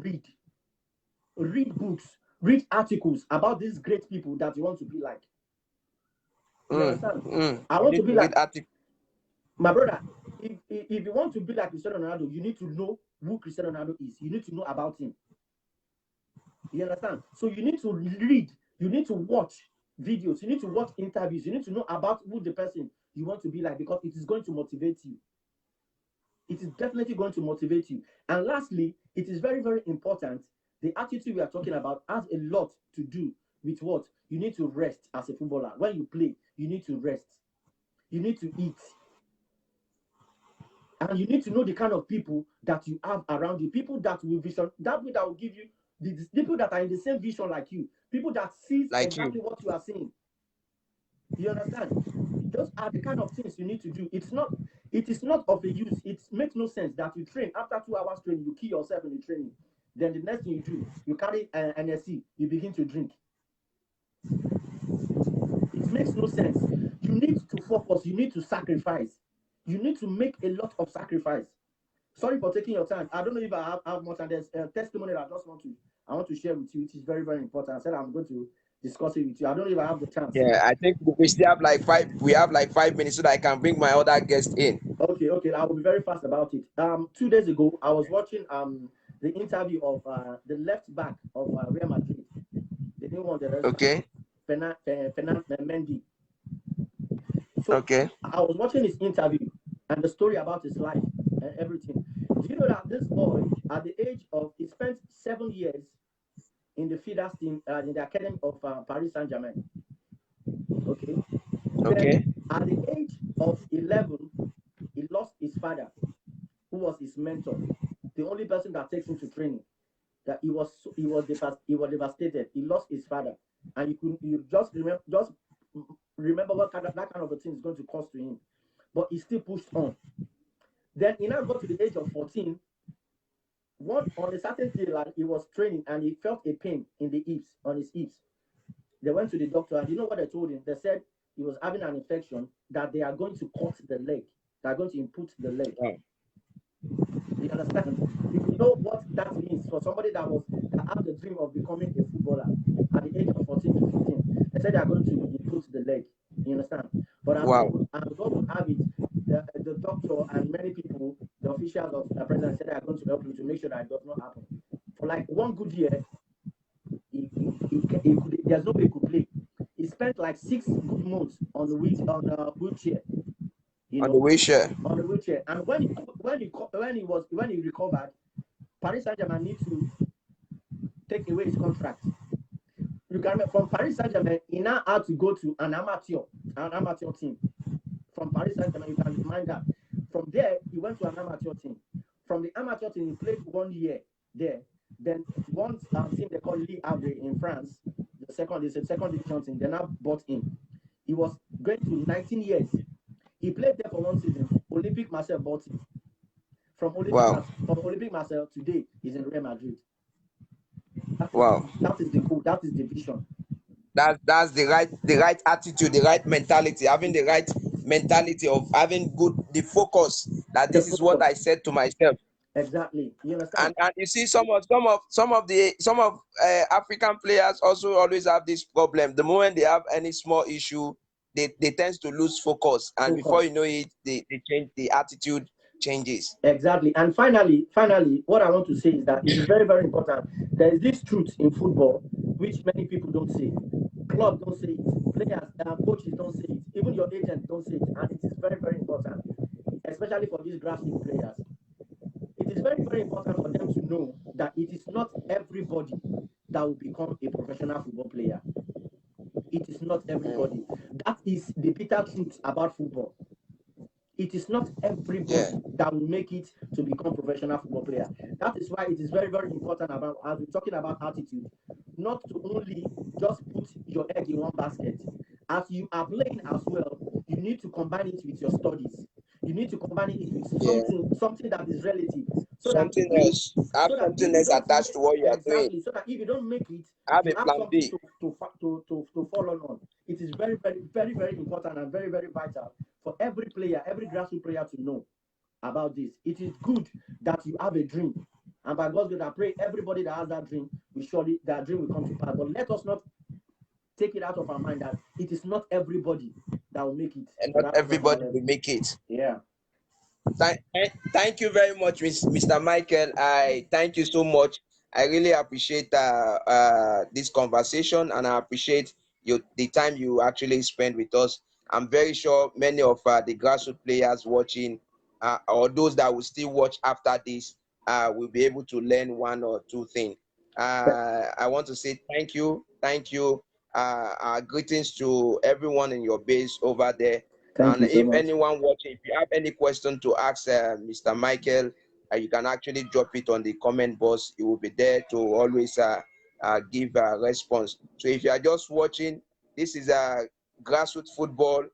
read books, read articles about these great people that you want to be like. You understand? I want to be like my brother. If you want to be like Cristiano Ronaldo, you need to know who Cristiano Ronaldo is. You need to know about him. You understand? So you need to read, you need to watch videos, you need to watch interviews, you need to know about who the person you want to be like, because it is going to motivate you. It is definitely going to motivate you. And lastly, it is very, very important. The attitude we are talking about has a lot to do with what? You need to rest as a footballer. When you play, you need to rest. You need to eat. And you need to know the kind of people that you have around you. People that will give you the people that are in the same vision like you. People that see exactly what you are seeing. You understand? Those are the kind of things you need to do. It is not of a use. It makes no sense that you train after 2 hours training, you kill yourself in the training. Then the next thing you do, you carry NSC, you begin to drink. It makes no sense. You need to focus. You need to sacrifice. You need to make a lot of sacrifice. Sorry for taking your time. I don't know if I have much, and there's a testimony that I want to share with you. It is very, very important. I said I'm going to discuss it with you. I don't know if I have the chance. Yeah, I think we still have like 5 minutes so that I can bring my other guest in. Okay, I will be very fast about it. 2 days ago, I was watching the interview of the left back of Real Madrid, the new one, Okay. Fernand Mendy. So Okay. I was watching his interview and the story about his life and everything. Do you know that this boy, at the age of, he spent 7 years in the feeders team in the academy of Paris Saint-Germain. Okay. Okay. Then at the age of 11, he lost his father, who was his mentor, the only person that takes him to training. That he was devastated. He lost his father, and you just remember what that kind of a thing is going to cost to him. But he still pushed on. Then he now got to the age of 14. On a certain day, like he was training and he felt a pain in the hips, on his hips. They went to the doctor, and you know what they told him? They said he was having an infection, that they are going to cut the leg. They are going to input the leg. Oh. You understand? If you know what that means for somebody that had the dream of becoming a footballer at the age of 14 to 15, they said they are going to input the leg. You understand? But as God would have it, the doctor and many people, the officials of the president, said they are going to help him to make sure that it does not happen. For like 1 good year, there's no way he could play. He spent like 6 good months on the wheelchair. On the wheelchair. On the wheelchair. And when he recovered, Paris Saint-Germain need to take away his contract. You can remember, from Paris Saint-Germain, he now had to go to an amateur team. From Paris Saint-Germain, you can mind that. From there, he went to an amateur team. From the amateur team, he played 1 year there. Then once team they call Ligue Havre in France, the second division team, they now bought him. He was going to 19 years. He played there for 1 season. Olympique Marseille bought him. From Olympique Marseille, today he's in Real Madrid. That is the goal. That is the vision. That's the right attitude, the right mentality, having the right mentality of having the focus that this is what I said to myself. Exactly. You understand? And you see, some of African players also always have this problem. The moment they have any small issue, they tend to lose focus, and before you know it, they change, the attitude changes. Exactly. And finally, what I want to say is that it is very, very important. There is this truth in football which many people don't say. Clubs don't say it. Players, coaches don't say it. Even your agent don't say it. And it is very, very important, especially for these grassroots players. It is very, very important for them to know that it is not everybody that will become a professional football player. It is not everybody. That is the bitter truth about football. It is not everybody that will make it to become professional football player. That is why it is very, very important about, as we're talking about attitude, not to only just put your egg in one basket. As you are playing as well, you need to combine it with your studies. You need to combine it with something that is relative. Something else attached to what you are doing. Exactly. So that if you don't make it, have you a have plan something B. to follow on. It is very, very, very, very important and very, very vital for every player, every grassroots player to know about this. It is good that you have a dream. And by God's grace, I pray everybody that has that dream that dream will come to pass. But let us not take it out of our mind that it is not everybody that will make it. And not everybody will make it. Yeah. Thank you very much, Mr. Micheal. I thank you so much. I really appreciate this conversation, and I appreciate the time you actually spend with us. I'm very sure many of the grassroots players watching, or those that will still watch after this, will be able to learn one or two things. I want to say thank you. Greetings to everyone in your base over there. Thank you so much. Anyone watching, if you have any question to ask Mr. Micheal, you can actually drop it on the comment box. He will be there to always give a response. So if you are just watching, this is a grassroots football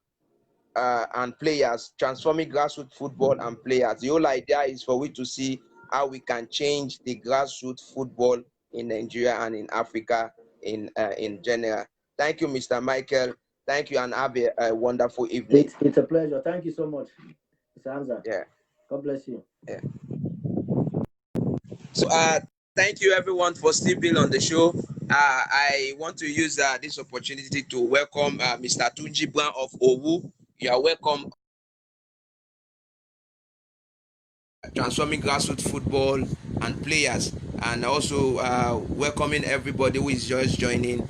and players, transforming grassroots football and players. The whole idea is for we to see how we can change the grassroots football in Nigeria and in Africa in general. Thank you, Mr. Micheal. Thank you, and have a wonderful evening. It's a pleasure. Thank you so much, Mr. Hamza. Yeah. God bless you. Yeah. So, thank you everyone for still being on the show. I want to use this opportunity to welcome Mr. Tunji Brown of Owu. You are welcome. Transforming grassroots football and players, and also welcoming everybody who is just joining.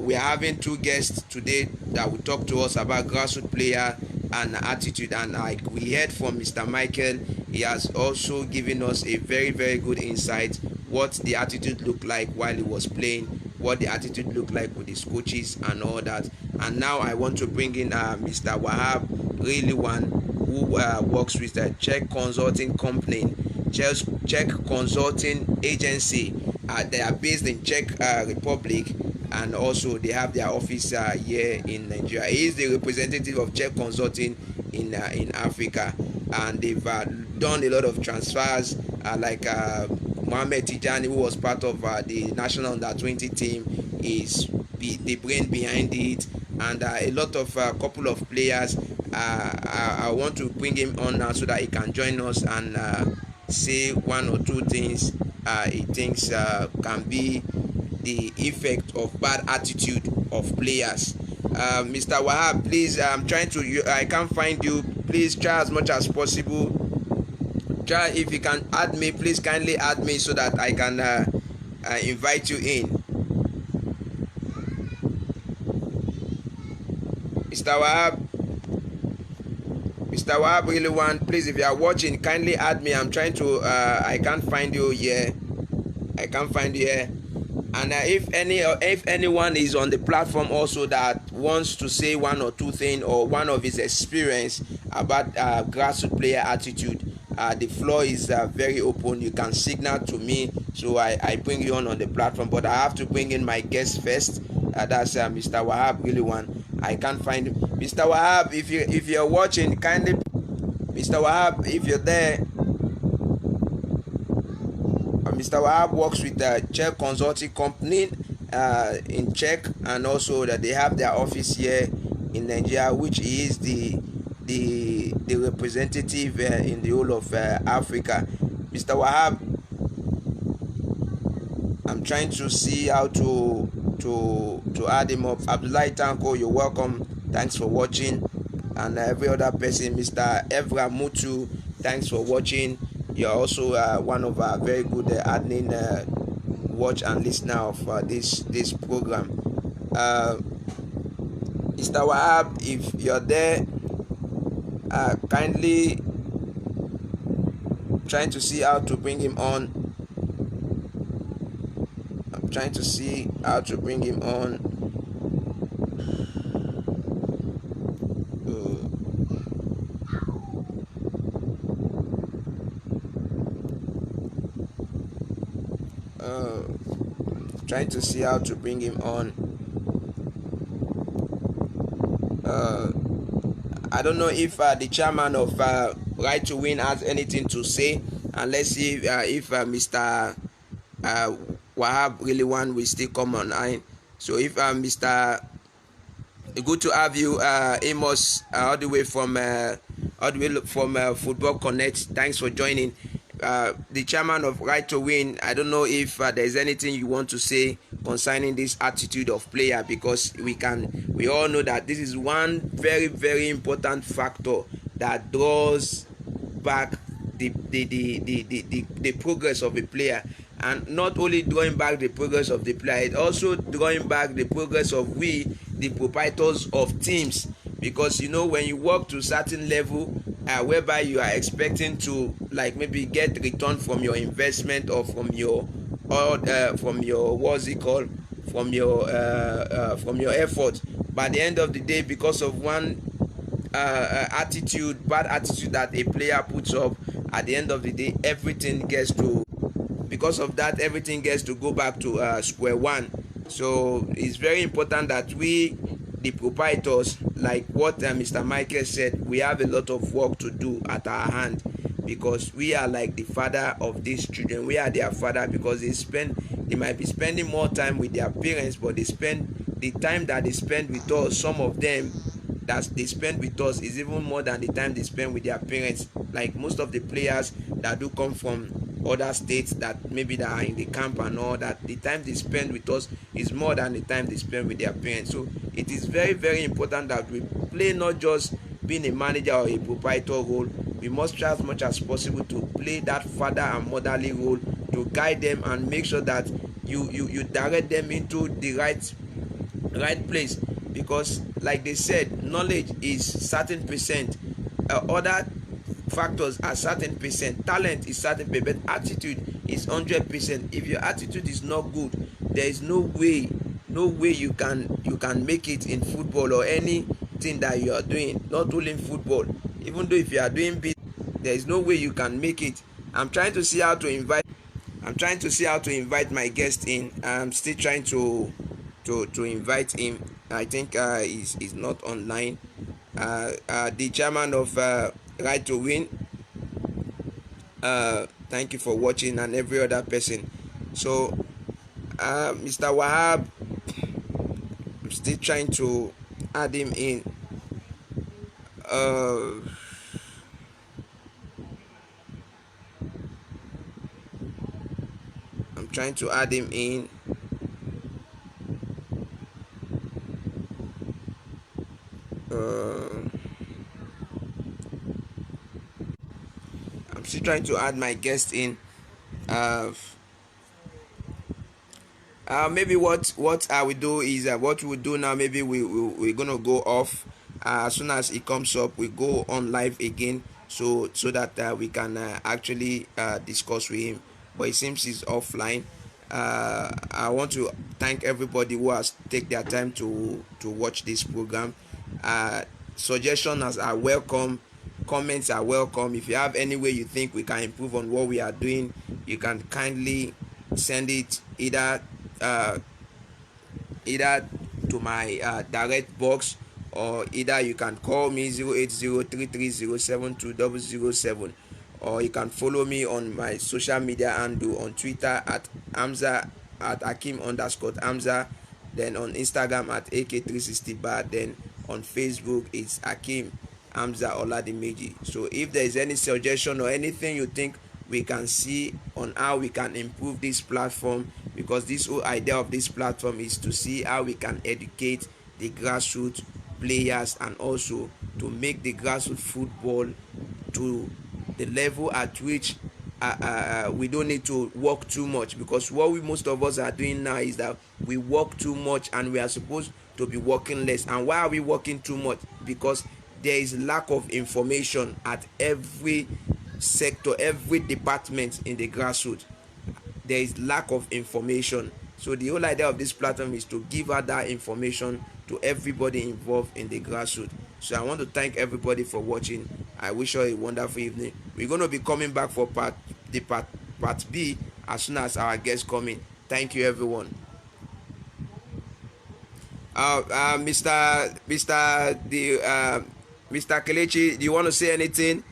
We are having two guests today that will talk to us about grassroots player and attitude, and like we heard from Mr. Micheal, he has also given us a very good insight what the attitude looked like while he was playing, what the attitude looked like with his coaches and all that. And now I want to bring in Mr. Wahab Rilwan, who works with the Czech consulting company, Czech consulting agency. They are based in Czech Republic, and also they have their office here in Nigeria. He is the representative of Czech consulting in Africa, and they've done a lot of transfers, like Mohamed Tijani, who was part of the national under-20 team, is the brain behind it, and a lot of couple of players. I want to bring him on now so that he can join us and say one or two things he thinks can be the effect of bad attitude of players. Mr. Wahab, please, I'm trying to, I can't find you. Please try as much as possible. Try, if you can add me, please kindly add me so that I can invite you in. Mr. Wahab. Mr. Wahab really want, please, if you are watching, kindly add me. I'm trying to, I can't find you here. I can't find you here. And if anyone is on the platform also that wants to say one or two things or one of his experience about grassroots player attitude, the floor is very open. You can signal to me, so I bring you on the platform. But I have to bring in my guest first. That's Mr. Wahab really want. I can't find him. Mr. Wahab, if you're watching, kindly, Mr. Wahab, if you're there. Mr. Wahab works with the Czech consulting company in Czech, and also that they have their office here in Nigeria, which is the representative in the whole of Africa. Mr. Wahab, I'm trying to see how to add him up. Abdullahi Tanko, you're welcome. Thanks for watching. And every other person, Mr. Evra Mutu, thanks for watching. You're also one of our very good admin watch and listener of this program. Mr. Wahab, if you're there, kindly trying to see how to bring him on. I'm trying to see how to bring him on. Trying to see how to bring him on. I don't know if the chairman of Right to Win has anything to say, and let's see if Mr. Wahab really want will still come online. So if Mr. Good to have you, Amos, all the way from Football Connect. Thanks for joining. The chairman of Right to Win, I don't know if there's anything you want to say concerning this attitude of player, because we all know that this is one very important factor that draws back the progress of a player. And not only drawing back the progress of the player, it's also drawing back the progress of we, the proprietors of teams. Because when you work to a certain level whereby you are expecting to like maybe get return from your investment or from your what's it called, from your effort, by the end of the day, because of one bad attitude that a player puts up, at the end of the day everything gets to go back to square one. So it's very important that we, the proprietors, like what Mr. Micheal said, we have a lot of work to do at our hand. because we are like the father of these children. We are their father because they might be spending more time with their parents, but they spend the time that they spend with us. Some of them that they spend with us is even more than the time they spend with their parents. Like most of the players that do come from other states that maybe that are in the camp and all that, the time they spend with us is more than the time they spend with their parents. So it is very, very important that we play not just being a manager or a proprietor role. We must try as much as possible to play that father and motherly role, to guide them and make sure that you direct them into the right place, because like they said, knowledge is certain percent, other factors are certain percent, talent is certain percent, but attitude is 100%. If your attitude is not good, there is no way you can make it in football or anything that you are doing, not only in football. Even though if you are doing business, there is no way you can make it. I'm trying to see how to invite my guest in. I'm still trying to invite him. I think he's not online. The chairman of Right to Win. Thank you for watching, and every other person. So, Mr. Wahab, I'm still trying to add him in. Uh, I'm trying to add him in. Uh, I'm still trying to add my guest in. Uh, maybe what I will do is what we will do now. Maybe we're gonna go off as soon as it comes up. We go on live again, so that we can actually discuss with him. But it seems he's offline. I want to thank everybody who has take their time to watch this program. Uh, Suggestions are welcome. Comments are welcome. If you have any way you think we can improve on what we are doing, you can kindly send it uh, either to my direct box, or either you can call me 08033072007, or you can follow me on my social media handle on Twitter at Hamza at Akeem underscore Hamza, then on Instagram at AK360 bar, then on Facebook it's Akeem Hamza Oladimeji. So if there is any suggestion or anything you think we can see on how we can improve this platform, because this whole idea of this platform is to see how we can educate the grassroots players, and also to make the grassroots football to the level at which we don't need to work too much, because what we most of us are doing now is that we work too much and we are supposed to be working less. And why are we working too much? Because there is lack of information at every sector, every department in the grassroots. There is lack of information. So the whole idea of this platform is to give out that information to everybody involved in the grassroots. So I want to thank everybody for watching. I wish you a wonderful evening. We're going to be coming back for part B as soon as our guests come in. Thank you, everyone. Mr. Kelechi, do you want to say anything?